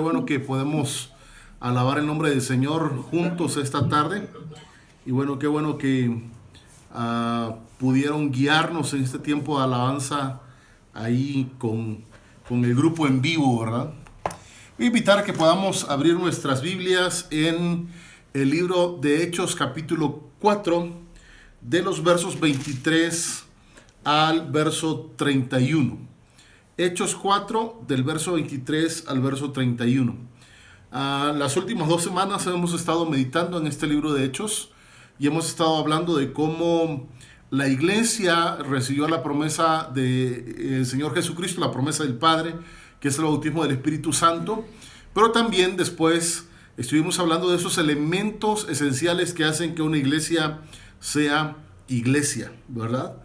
bueno que podemos alabar el nombre del Señor juntos esta tarde. Y bueno, qué bueno que pudieron guiarnos en este tiempo de alabanza ahí con el grupo en vivo, ¿verdad? Voy a invitar a que podamos abrir nuestras Biblias en el libro de Hechos capítulo 4, de los versos 23 al verso 31. Hechos 4, del verso 23 al verso 31. Las últimas 2 semanas hemos estado meditando en este libro de Hechos y hemos estado hablando de cómo la iglesia recibió la promesa del Señor Jesucristo, la promesa del Padre, que es el bautismo del Espíritu Santo, pero también después estuvimos hablando de esos elementos esenciales que hacen que una iglesia sea iglesia, ¿verdad?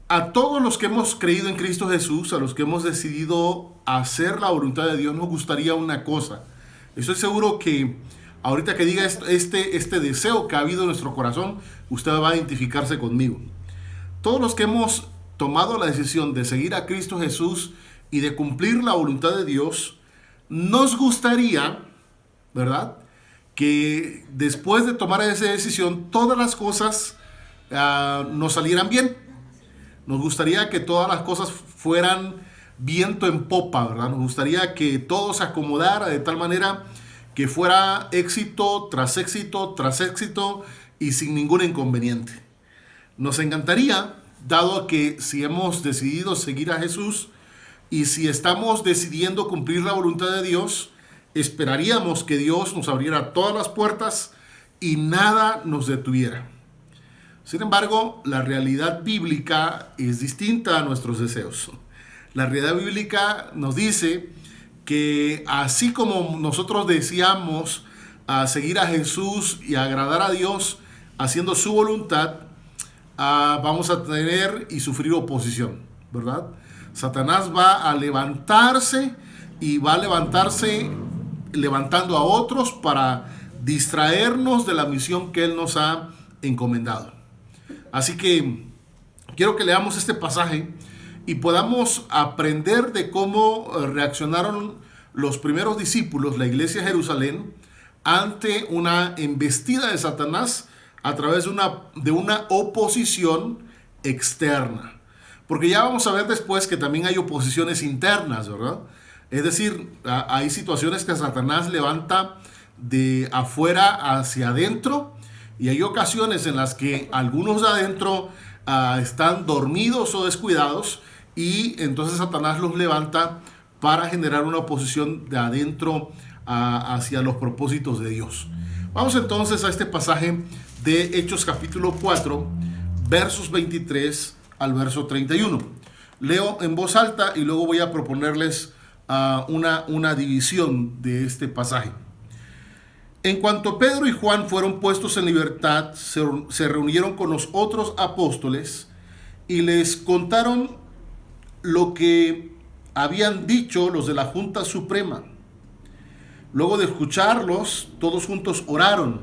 A todos los que hemos creído en Cristo Jesús, a los que hemos decidido hacer la voluntad de Dios, nos gustaría una cosa. Estoy seguro que ahorita que diga este deseo que ha habido en nuestro corazón, usted va a identificarse conmigo. Todos los que hemos tomado la decisión de seguir a Cristo Jesús y de cumplir la voluntad de Dios, nos gustaría, ¿verdad?, que después de tomar esa decisión, todas las cosas nos salieran bien. Nos gustaría que todas las cosas fueran viento en popa, ¿verdad? Nos gustaría que todo se acomodara de tal manera que fuera éxito tras éxito tras éxito y sin ningún inconveniente. Nos encantaría, dado que si hemos decidido seguir a Jesús y si estamos decidiendo cumplir la voluntad de Dios, esperaríamos que Dios nos abriera todas las puertas y nada nos detuviera. Sin embargo, la realidad bíblica es distinta a nuestros deseos. La realidad bíblica nos dice que así como nosotros deseamos seguir a Jesús y agradar a Dios haciendo su voluntad, vamos a tener y sufrir oposición, ¿verdad? Satanás va a levantarse y va a levantarse levantando a otros para distraernos de la misión que Él nos ha encomendado. Así que quiero que leamos este pasaje y podamos aprender de cómo reaccionaron los primeros discípulos, la iglesia de Jerusalén, ante una embestida de Satanás a través de una oposición externa. Porque ya vamos a ver después que también hay oposiciones internas, ¿verdad? Es decir, hay situaciones que Satanás levanta de afuera hacia adentro. Y hay ocasiones en las que algunos de adentro están dormidos o descuidados y entonces Satanás los levanta para generar una oposición de adentro hacia los propósitos de Dios. Vamos entonces a este pasaje de Hechos capítulo 4, versos 23 al verso 31. Leo en voz alta y luego voy a proponerles una división de este pasaje. En cuanto Pedro y Juan fueron puestos en libertad, se reunieron con los otros apóstoles y les contaron lo que habían dicho los de la Junta Suprema. Luego de escucharlos, todos juntos oraron: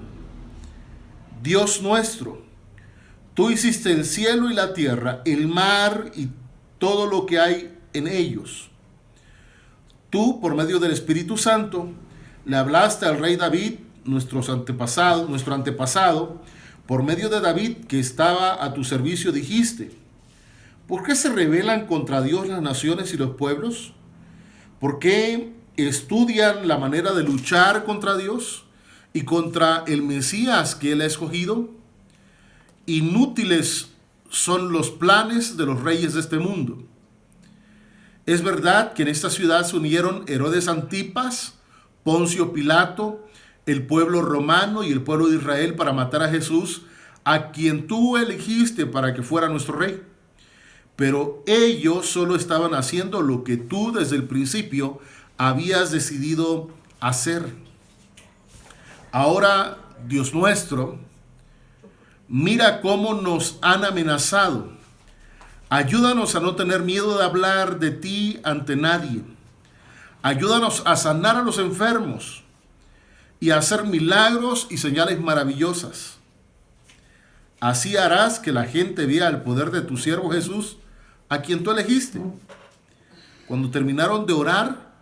Dios nuestro, tú hiciste el cielo y la tierra, el mar y todo lo que hay en ellos. Tú, por medio del Espíritu Santo, le hablaste al rey David, nuestro antepasado, por medio de David, que estaba a tu servicio, dijiste: ¿por qué se rebelan contra Dios las naciones y los pueblos? ¿Por qué estudian la manera de luchar contra Dios y contra el Mesías que Él ha escogido? Inútiles son los planes de los reyes de este mundo. Es verdad que en esta ciudad se unieron Herodes Antipas, Poncio Pilato, el pueblo romano y el pueblo de Israel para matar a Jesús, a quien tú elegiste para que fuera nuestro rey. Pero ellos solo estaban haciendo lo que tú desde el principio habías decidido hacer. Ahora, Dios nuestro, mira cómo nos han amenazado. Ayúdanos a no tener miedo de hablar de ti ante nadie. Ayúdanos a sanar a los enfermos y a hacer milagros y señales maravillosas. Así harás que la gente vea el poder de tu siervo Jesús, a quien tú elegiste. Cuando terminaron de orar,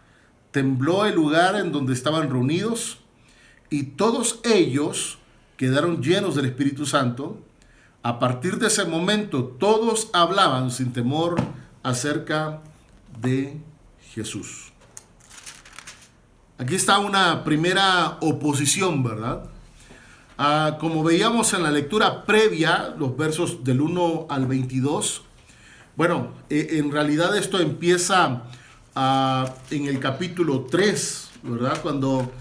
tembló el lugar en donde estaban reunidos y todos ellos quedaron llenos del Espíritu Santo. A partir de ese momento, todos hablaban sin temor acerca de Jesús. Aquí está una primera oposición, ¿verdad? Como veíamos en la lectura previa, los versos del 1 al 22, bueno, en realidad esto empieza en el capítulo 3, ¿verdad? Cuando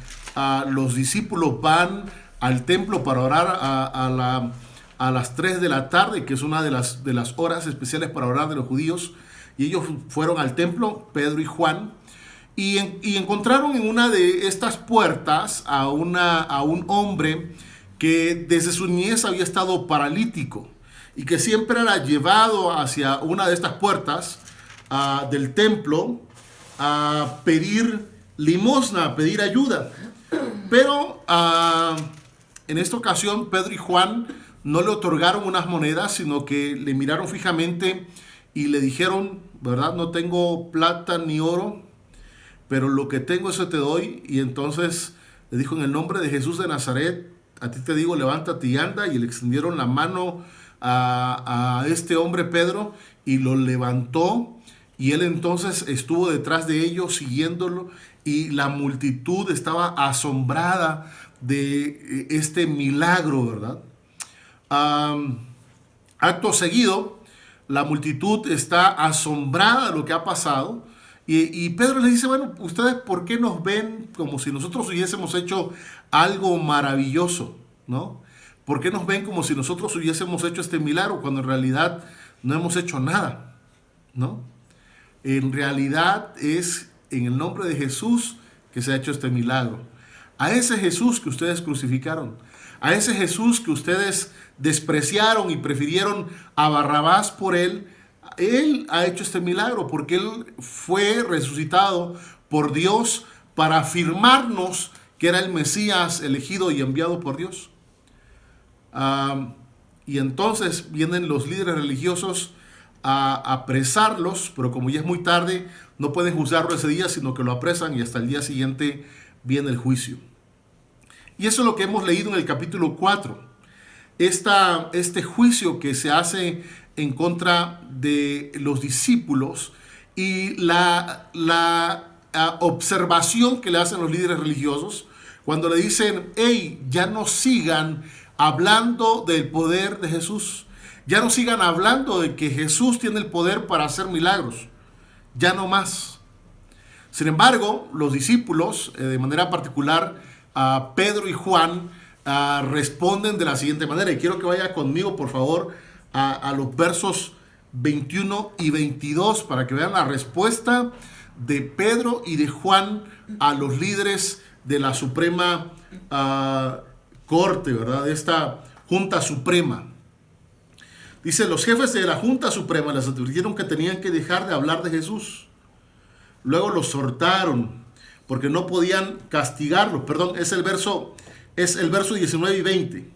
los discípulos van al templo para orar a las 3 de la tarde, que es una de las horas especiales para orar de los judíos, y ellos fueron al templo, Pedro y Juan, y encontraron en una de estas puertas a un hombre que desde su niñez había estado paralítico y que siempre era llevado hacia una de estas puertas del templo a pedir limosna, a pedir ayuda. Pero en esta ocasión Pedro y Juan no le otorgaron unas monedas, sino que le miraron fijamente y le dijeron, ¿verdad? No tengo plata ni oro, pero lo que tengo eso te doy. Y entonces le dijo, en el nombre de Jesús de Nazaret, a ti te digo, levántate y anda. Y le extendieron la mano a este hombre Pedro y lo levantó. Y él entonces estuvo detrás de ellos siguiéndolo. Y la multitud estaba asombrada de este milagro, ¿verdad? Acto seguido, la multitud está asombrada de lo que ha pasado. Y Pedro le dice, bueno, ¿ustedes por qué nos ven como si nosotros hubiésemos hecho algo maravilloso? ¿No? ¿Por qué nos ven como si nosotros hubiésemos hecho este milagro cuando en realidad no hemos hecho nada? ¿No? En realidad es en el nombre de Jesús que se ha hecho este milagro. A ese Jesús que ustedes crucificaron, a ese Jesús que ustedes despreciaron y prefirieron a Barrabás por él ha hecho este milagro porque él fue resucitado por Dios para afirmarnos que era el Mesías elegido y enviado por Dios. Y entonces vienen los líderes religiosos a apresarlos, pero como ya es muy tarde, no pueden juzgarlo ese día, sino que lo apresan y hasta el día siguiente viene el juicio. Y eso es lo que hemos leído en el capítulo 4. Este juicio que se hace en contra de los discípulos y la observación que le hacen los líderes religiosos cuando le dicen, hey, ya no sigan hablando del poder de Jesús. Ya no sigan hablando de que Jesús tiene el poder para hacer milagros. Ya no más. Sin embargo, los discípulos, de manera particular, Pedro y Juan, responden de la siguiente manera. Y quiero que vaya conmigo, por favor, a los versos 21 y 22 para que vean la respuesta de Pedro y de Juan a los líderes de la Suprema Corte, ¿verdad? De esta Junta Suprema. Dice, los jefes de la Junta Suprema les advirtieron que tenían que dejar de hablar de Jesús. Luego los soltaron porque no podían castigarlo. Perdón, es el verso 19 y 20.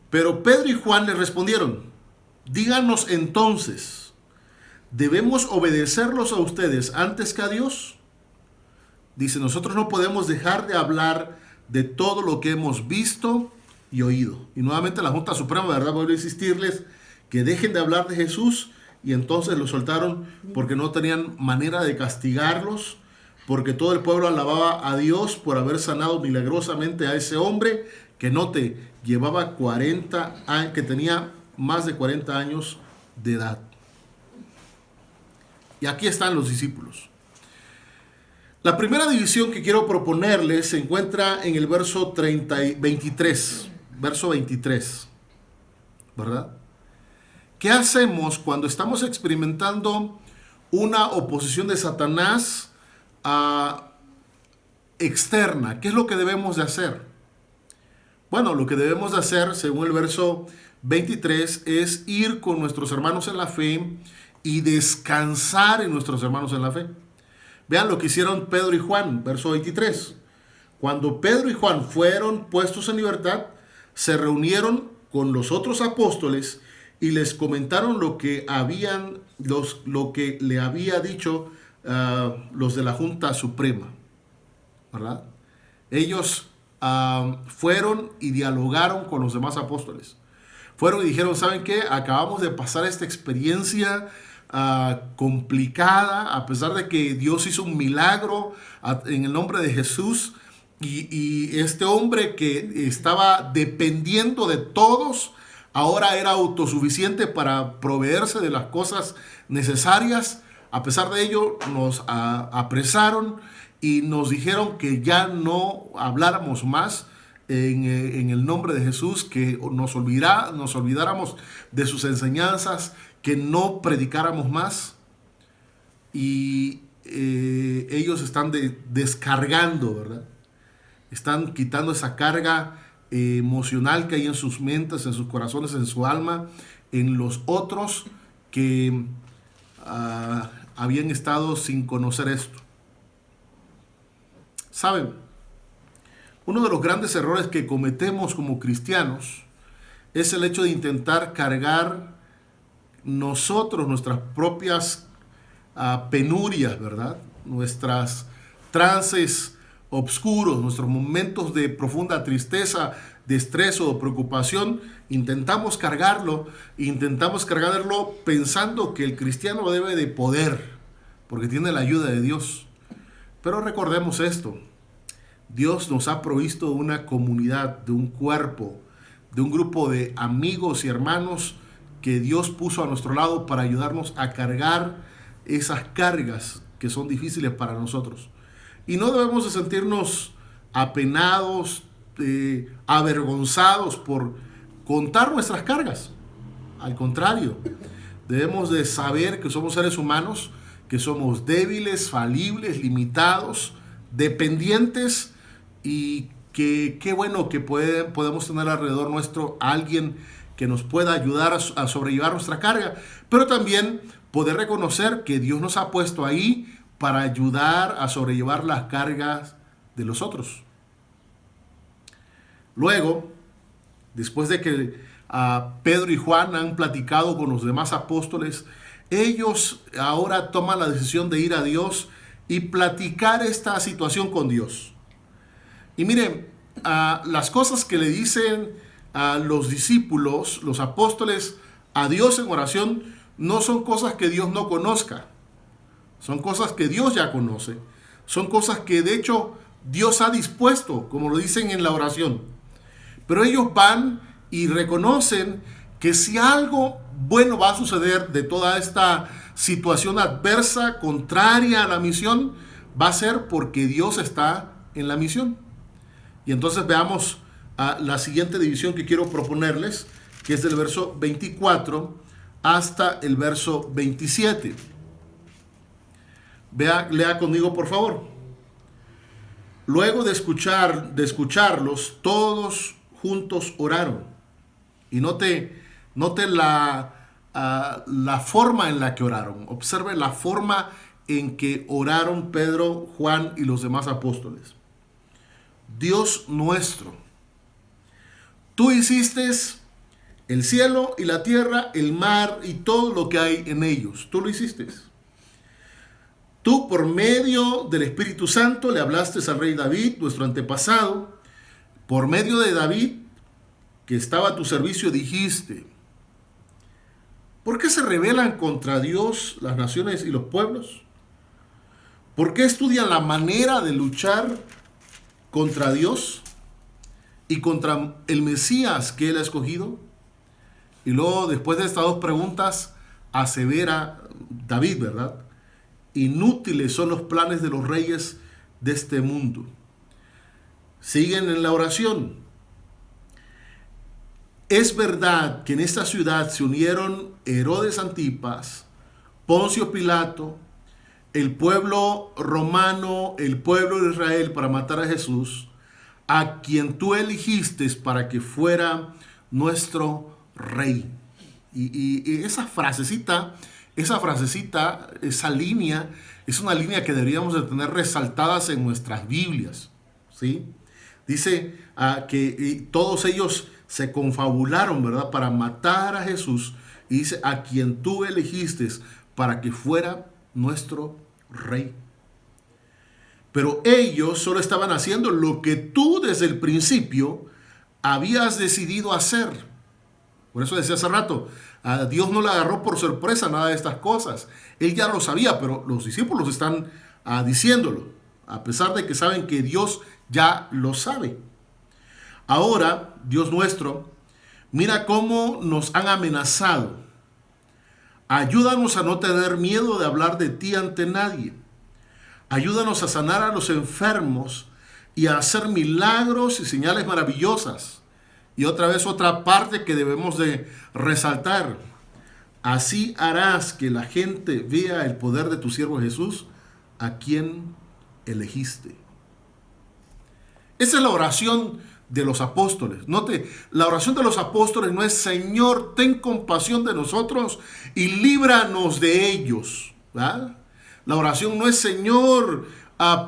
Pero Pedro y Juan le respondieron, díganos entonces, ¿debemos obedecerlos a ustedes antes que a Dios? Dice, nosotros no podemos dejar de hablar de todo lo que hemos visto y oído. Y nuevamente la Junta Suprema, ¿verdad? Voy a insistirles que dejen de hablar de Jesús, y entonces los soltaron porque no tenían manera de castigarlos, porque todo el pueblo alababa a Dios por haber sanado milagrosamente a ese hombre que llevaba 40 años, que tenía más de 40 años de edad. Y aquí están los discípulos. La primera división que quiero proponerles se encuentra en el verso 23, ¿verdad? ¿Qué hacemos cuando estamos experimentando una oposición de Satanás externa? ¿Qué es lo que debemos de hacer? Bueno, lo que debemos de hacer, según el verso 23, es ir con nuestros hermanos en la fe y descansar en nuestros hermanos en la fe. Vean lo que hicieron Pedro y Juan, verso 23. Cuando Pedro y Juan fueron puestos en libertad, se reunieron con los otros apóstoles y les comentaron lo que le había dicho los de la Junta Suprema. ¿verdad? Ellos fueron y dialogaron con los demás apóstoles. Fueron y dijeron, ¿saben qué? Acabamos de pasar esta experiencia complicada, a pesar de que Dios hizo un milagro en el nombre de Jesús. Y este hombre que estaba dependiendo de todos, ahora era autosuficiente para proveerse de las cosas necesarias. A pesar de ello, nos apresaron y nos dijeron que ya no habláramos más en el nombre de Jesús, que nos olvidáramos de sus enseñanzas, que no predicáramos más. Y ellos están descargando, ¿verdad? Están quitando esa carga emocional que hay en sus mentes, en sus corazones, en su alma, en los otros que habían estado sin conocer esto. ¿Saben? Uno de los grandes errores que cometemos como cristianos es el hecho de intentar cargar nosotros nuestras propias penurias, ¿verdad? Nuestras trances oscuros, nuestros momentos de profunda tristeza, de estrés o de preocupación. Intentamos cargarlo pensando que el cristiano debe de poder, porque tiene la ayuda de Dios. Pero recordemos esto: Dios nos ha provisto una comunidad, de un cuerpo, de un grupo de amigos y hermanos que Dios puso a nuestro lado para ayudarnos a cargar esas cargas que son difíciles para nosotros. Y no debemos de sentirnos apenados, avergonzados por contar nuestras cargas. Al contrario, debemos de saber que somos seres humanos, que somos débiles, falibles, limitados, dependientes, y que qué bueno que podemos tener alrededor nuestro a alguien que nos pueda ayudar a sobrellevar nuestra carga, pero también poder reconocer que Dios nos ha puesto ahí para ayudar a sobrellevar las cargas de los otros. Luego, después de que Pedro y Juan han platicado con los demás apóstoles, ellos ahora toman la decisión de ir a Dios y platicar esta situación con Dios. Y miren, las cosas que le dicen a los discípulos, los apóstoles, a Dios en oración, no son cosas que Dios no conozca. Son cosas que Dios ya conoce. Son cosas que de hecho Dios ha dispuesto, como lo dicen en la oración. Pero ellos van y reconocen que si algo bueno va a suceder de toda esta situación adversa, contraria a la misión, va a ser porque Dios está en la misión. Y entonces veamos la siguiente división que quiero proponerles, que es del verso 24 hasta el verso 27. Lea conmigo, por favor. Luego de escucharlos, todos juntos oraron. Y note la forma en la que oraron. Observe la forma en que oraron Pedro, Juan y los demás apóstoles. Dios nuestro, tú hiciste el cielo y la tierra, el mar y todo lo que hay en ellos. Tú lo hiciste. Tú, por medio del Espíritu Santo, le hablaste al rey David, nuestro antepasado. Por medio de David, que estaba a tu servicio, dijiste: ¿por qué se rebelan contra Dios las naciones y los pueblos? ¿Por qué estudian la manera de luchar contra Dios y contra el Mesías que Él ha escogido? Y luego, después de estas dos preguntas, asevera David, ¿verdad? Inútiles son los planes de los reyes de este mundo. Siguen en la oración. Es verdad que en esta ciudad se unieron Herodes Antipas, Poncio Pilato, el pueblo romano, el pueblo de Israel, para matar a Jesús, a quien tú eligiste para que fuera nuestro rey. Y esa frasecita, esa línea, es una línea que deberíamos de tener resaltadas en nuestras Biblias, ¿sí? Dice que todos ellos se confabularon, ¿verdad?, para matar a Jesús. Y dice: a quien tú elegiste para que fuera nuestro rey. Pero ellos solo estaban haciendo lo que tú desde el principio habías decidido hacer. Por eso decía hace rato, a Dios no le agarró por sorpresa nada de estas cosas. Él ya lo sabía, pero los discípulos están diciéndolo, a pesar de que saben que Dios ya lo sabe. Ahora, Dios nuestro, mira cómo nos han amenazado. Ayúdanos a no tener miedo de hablar de ti ante nadie. Ayúdanos a sanar a los enfermos y a hacer milagros y señales maravillosas. Y otra vez otra parte que debemos de resaltar. Así harás que la gente vea el poder de tu siervo Jesús, a quien elegiste. Esa es la oración de los apóstoles. Note, la oración de los apóstoles no es: Señor, ten compasión de nosotros y líbranos de ellos. ¿Verdad? La oración no es: Señor,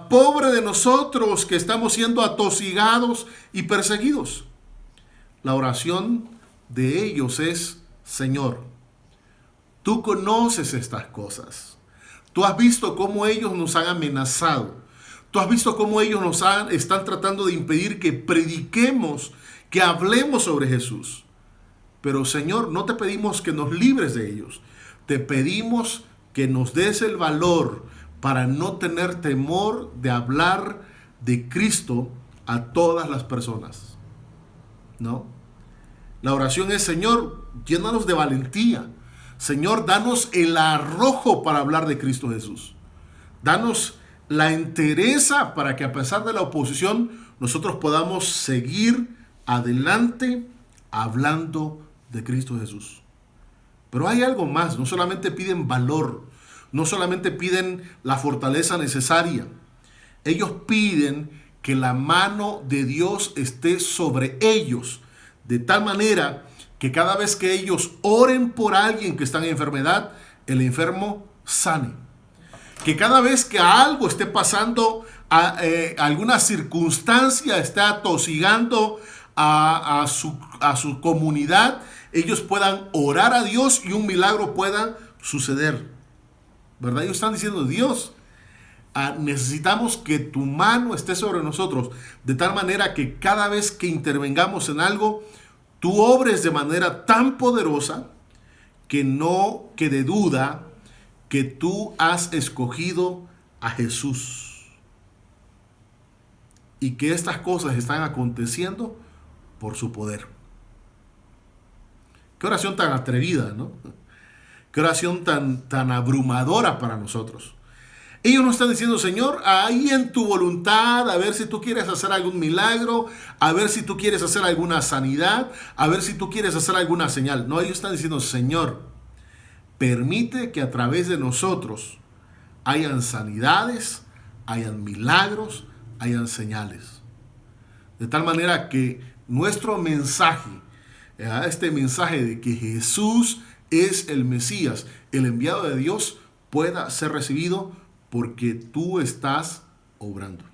pobre de nosotros que estamos siendo atosigados y perseguidos. La oración de ellos es: Señor, tú conoces estas cosas. Tú has visto cómo ellos nos han amenazado. Tú has visto cómo ellos están tratando de impedir que prediquemos, que hablemos sobre Jesús. Pero Señor, no te pedimos que nos libres de ellos. Te pedimos que nos des el valor para no tener temor de hablar de Cristo a todas las personas. ¿No? La oración es: Señor, llénanos de valentía. Señor, danos el arrojo para hablar de Cristo Jesús. Danos la entereza para que, a pesar de la oposición, nosotros podamos seguir adelante hablando de Cristo Jesús. Pero hay algo más. No solamente piden valor, no solamente piden la fortaleza necesaria. Ellos piden que la mano de Dios esté sobre ellos, de tal manera que cada vez que ellos oren por alguien que está en enfermedad, el enfermo sane. Que cada vez que algo esté pasando, alguna circunstancia esté atosigando a su comunidad, ellos puedan orar a Dios y un milagro pueda suceder. ¿Verdad? Ellos están diciendo: Dios, necesitamos que tu mano esté sobre nosotros, de tal manera que cada vez que intervengamos en algo, tú obres de manera tan poderosa que no quede duda que tú has escogido a Jesús y que estas cosas están aconteciendo por su poder. Qué oración tan atrevida, ¿no? Qué oración tan abrumadora para nosotros. Ellos no están diciendo: Señor, ahí en tu voluntad, a ver si tú quieres hacer algún milagro, a ver si tú quieres hacer alguna sanidad, a ver si tú quieres hacer alguna señal. No, ellos están diciendo: Señor, permite que a través de nosotros hayan sanidades, hayan milagros, hayan señales. De tal manera que nuestro mensaje, este mensaje de que Jesús es el Mesías, el enviado de Dios, pueda ser recibido porque tú estás obrando.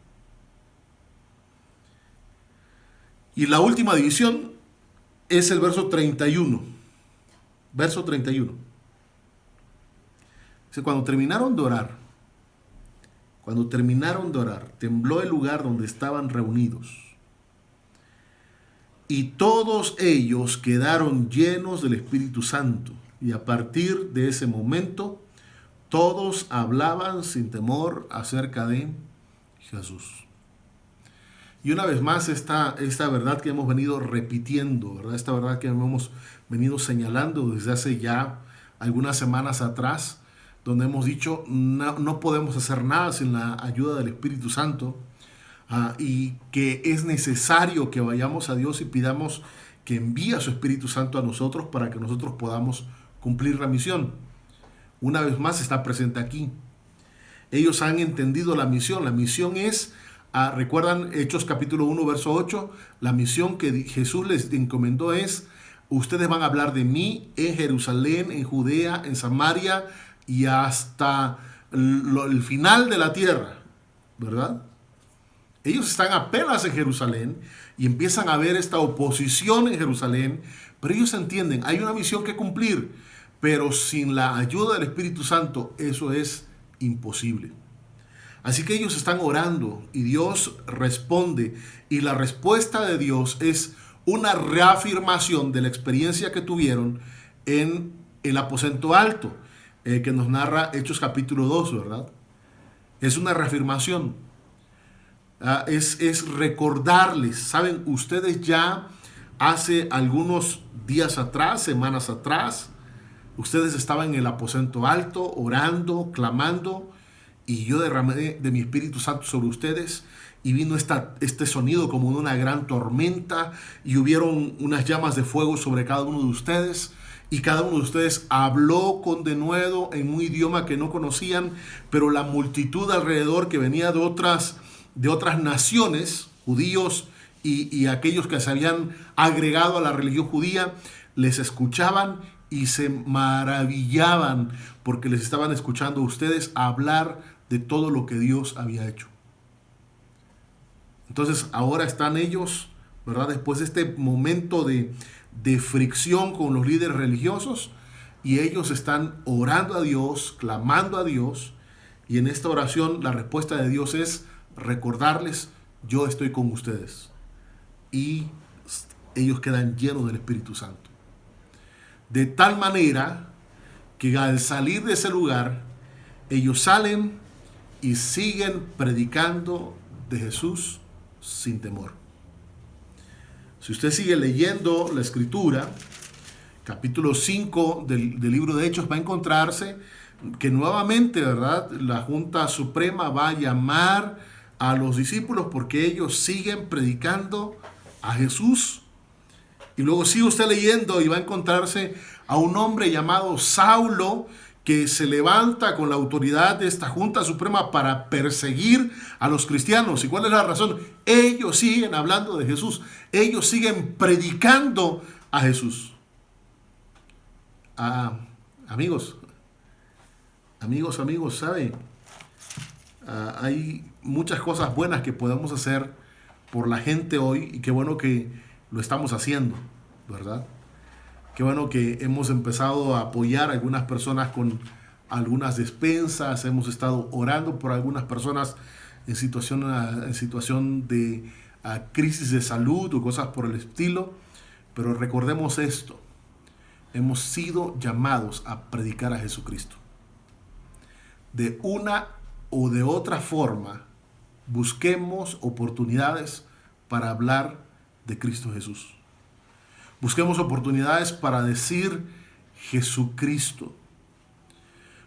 Y la última división es el verso 31. Verso 31. Dice: cuando terminaron de orar, tembló el lugar donde estaban reunidos. Y todos ellos quedaron llenos del Espíritu Santo. Y a partir de ese momento, todos hablaban sin temor acerca de Jesús. Y una vez más, esta verdad que hemos venido repitiendo, ¿verdad? Esta verdad que hemos venido señalando desde hace ya algunas semanas atrás, donde hemos dicho: no podemos hacer nada sin la ayuda del Espíritu Santo, y que es necesario que vayamos a Dios y pidamos que envíe a su Espíritu Santo a nosotros para que nosotros podamos cumplir la misión. Una vez más está presente aquí. Ellos han entendido la misión. La misión es, recuerdan Hechos capítulo 1, verso 8, la misión que Jesús les encomendó es: ustedes van a hablar de mí en Jerusalén, en Judea, en Samaria y hasta el final de la tierra, ¿verdad? Ellos están apenas en Jerusalén y empiezan a ver esta oposición en Jerusalén, pero ellos entienden, hay una misión que cumplir, pero sin la ayuda del Espíritu Santo eso es imposible. Así que ellos están orando y Dios responde. Y la respuesta de Dios es una reafirmación de la experiencia que tuvieron en el aposento alto, que nos narra Hechos capítulo 2, ¿verdad? Es una reafirmación. Es recordarles, saben, ustedes ya hace algunos días atrás, semanas atrás, ustedes estaban en el aposento alto, orando, clamando, y yo derramé de mi Espíritu Santo sobre ustedes, y vino este sonido como de una gran tormenta, y hubieron unas llamas de fuego sobre cada uno de ustedes, y cada uno de ustedes habló con denuedo en un idioma que no conocían, pero la multitud alrededor que venía de otras naciones, judíos y aquellos que se habían agregado a la religión judía, les escuchaban y se maravillaban porque les estaban escuchando a ustedes hablar de todo lo que Dios había hecho. Entonces ahora están ellos, ¿verdad? Después de este momento de fricción con los líderes religiosos, y ellos están orando a Dios, clamando a Dios, y en esta oración la respuesta de Dios es recordarles: yo estoy con ustedes. Y ellos quedan llenos del Espíritu Santo. De tal manera que al salir de ese lugar, ellos salen y siguen predicando de Jesús sin temor. Si usted sigue leyendo la Escritura, capítulo 5 del libro de Hechos, va a encontrarse que nuevamente, ¿verdad?, la Junta Suprema va a llamar a los discípulos porque ellos siguen predicando a Jesús. Y luego sigue usted leyendo y va a encontrarse a un hombre llamado Saulo, que se levanta con la autoridad de esta Junta Suprema para perseguir a los cristianos. ¿Y cuál es la razón? Ellos siguen hablando de Jesús. Ellos siguen predicando a Jesús. Amigos, ¿saben? Hay muchas cosas buenas que podemos hacer por la gente hoy, y qué bueno que lo estamos haciendo, ¿verdad? Qué bueno que hemos empezado a apoyar a algunas personas con algunas despensas, hemos estado orando por algunas personas en situación de crisis de salud o cosas por el estilo, pero recordemos esto: hemos sido llamados a predicar a Jesucristo. De una o de otra forma, busquemos oportunidades para hablar de Cristo Jesús. Busquemos oportunidades para decir Jesucristo.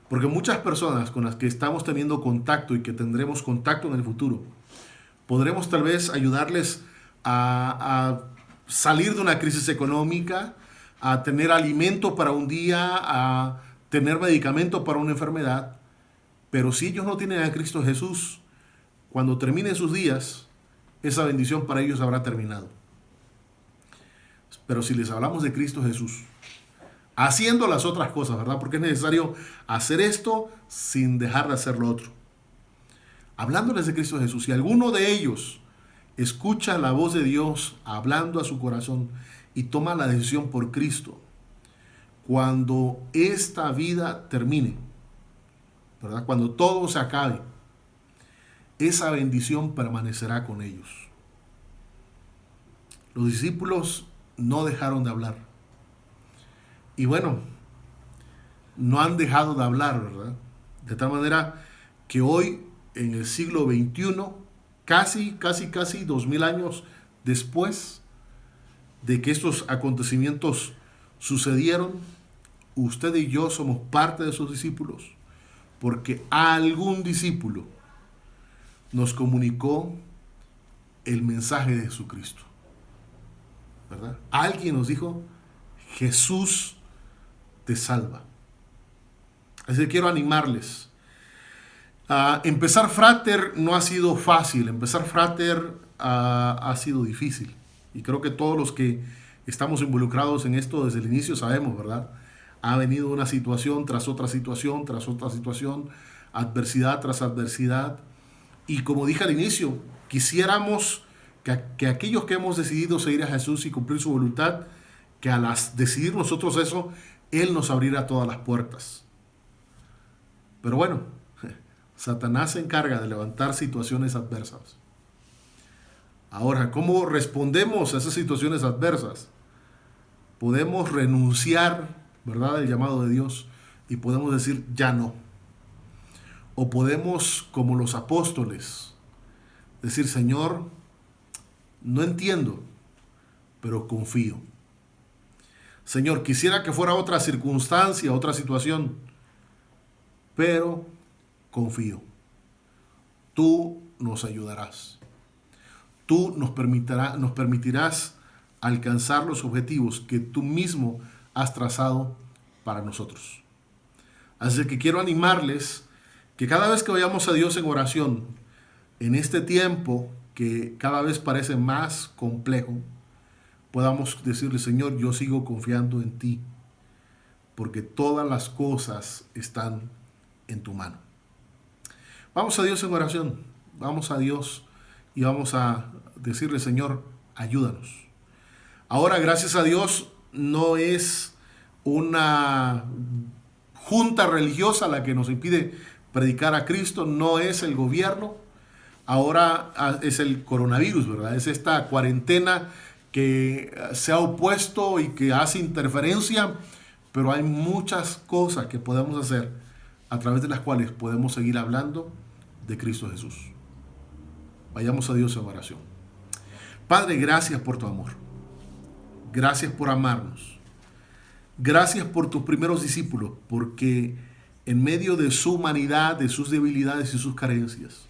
Porque muchas personas con las que estamos teniendo contacto y que tendremos contacto en el futuro, podremos tal vez ayudarles a salir de una crisis económica, a tener alimento para un día, a tener medicamento para una enfermedad. Pero si ellos no tienen a Cristo Jesús, cuando terminen sus días, esa bendición para ellos habrá terminado. Pero si les hablamos de Cristo Jesús, haciendo las otras cosas, ¿verdad? Porque es necesario hacer esto sin dejar de hacer lo otro. Hablándoles de Cristo Jesús, si alguno de ellos escucha la voz de Dios hablando a su corazón y toma la decisión por Cristo, cuando esta vida termine, ¿verdad?, cuando todo se acabe, esa bendición permanecerá con ellos. Los discípulos no dejaron de hablar. Y bueno, no han dejado de hablar, ¿verdad? De tal manera que hoy, en el siglo XXI, casi 2000 años después de que estos acontecimientos sucedieron, usted y yo somos parte de esos discípulos, porque algún discípulo nos comunicó el mensaje de Jesucristo, ¿verdad? Alguien nos dijo: Jesús te salva. Así que quiero animarles. Empezar Frater no ha sido fácil. Empezar Frater ha sido difícil. Y creo que todos los que estamos involucrados en esto desde el inicio sabemos, ¿verdad? Ha venido una situación tras otra situación, tras otra situación, adversidad tras adversidad. Y como dije al inicio, quisiéramos que aquellos que hemos decidido seguir a Jesús y cumplir su voluntad, que al decidir nosotros eso, Él nos abrirá todas las puertas. Pero bueno, Satanás se encarga de levantar situaciones adversas. Ahora, ¿cómo respondemos a esas situaciones adversas? Podemos renunciar, ¿verdad?, al llamado de Dios y podemos decir ya no. O podemos, como los apóstoles, decir, Señor, no entiendo, pero confío. Señor, quisiera que fuera otra circunstancia, otra situación, pero confío. Tú nos ayudarás. Tú nos permitirás alcanzar los objetivos que tú mismo has trazado para nosotros. Así que quiero animarles que cada vez que vayamos a Dios en oración, en este tiempo que cada vez parece más complejo, podamos decirle, Señor, yo sigo confiando en ti, porque todas las cosas están en tu mano. Vamos a Dios en oración, vamos a Dios y vamos a decirle, Señor, ayúdanos. Ahora, gracias a Dios, no es una junta religiosa la que nos impide predicar a Cristo, no es el gobierno, ahora es el coronavirus, ¿verdad? Es esta cuarentena que se ha opuesto y que hace interferencia, pero hay muchas cosas que podemos hacer a través de las cuales podemos seguir hablando de Cristo Jesús. Vayamos a Dios en oración. Padre, gracias por tu amor. Gracias por amarnos. Gracias por tus primeros discípulos, porque en medio de su humanidad, de sus debilidades y sus carencias,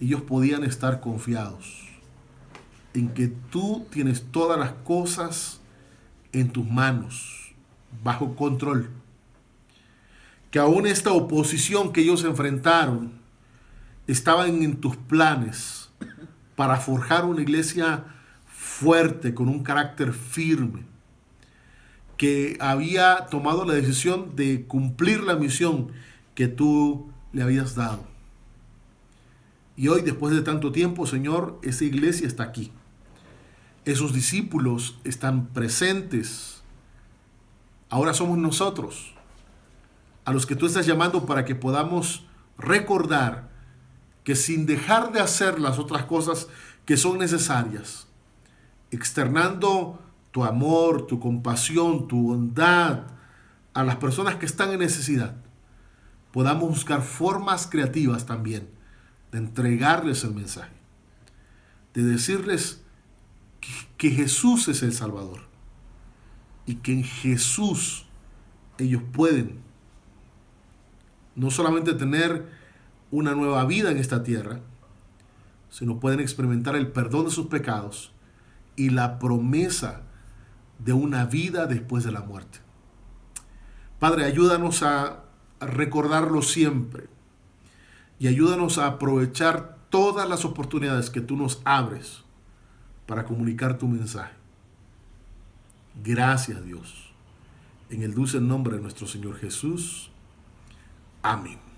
ellos podían estar confiados en que tú tienes todas las cosas en tus manos, bajo control. Que aún esta oposición que ellos enfrentaron estaban en tus planes para forjar una iglesia fuerte, con un carácter firme, que había tomado la decisión de cumplir la misión que tú le habías dado. Y hoy, después de tanto tiempo, Señor, esa iglesia está aquí. Esos discípulos están presentes. Ahora somos nosotros a los que tú estás llamando para que podamos recordar que sin dejar de hacer las otras cosas que son necesarias, externando tu amor, tu compasión, tu bondad a las personas que están en necesidad, podamos buscar formas creativas también de entregarles el mensaje, de decirles que Jesús es el Salvador y que en Jesús ellos pueden no solamente tener una nueva vida en esta tierra, sino pueden experimentar el perdón de sus pecados y la promesa de una vida después de la muerte. Padre, ayúdanos a recordarlo siempre y ayúdanos a aprovechar todas las oportunidades que tú nos abres para comunicar tu mensaje. Gracias, Dios. En el dulce nombre de nuestro Señor Jesús. Amén.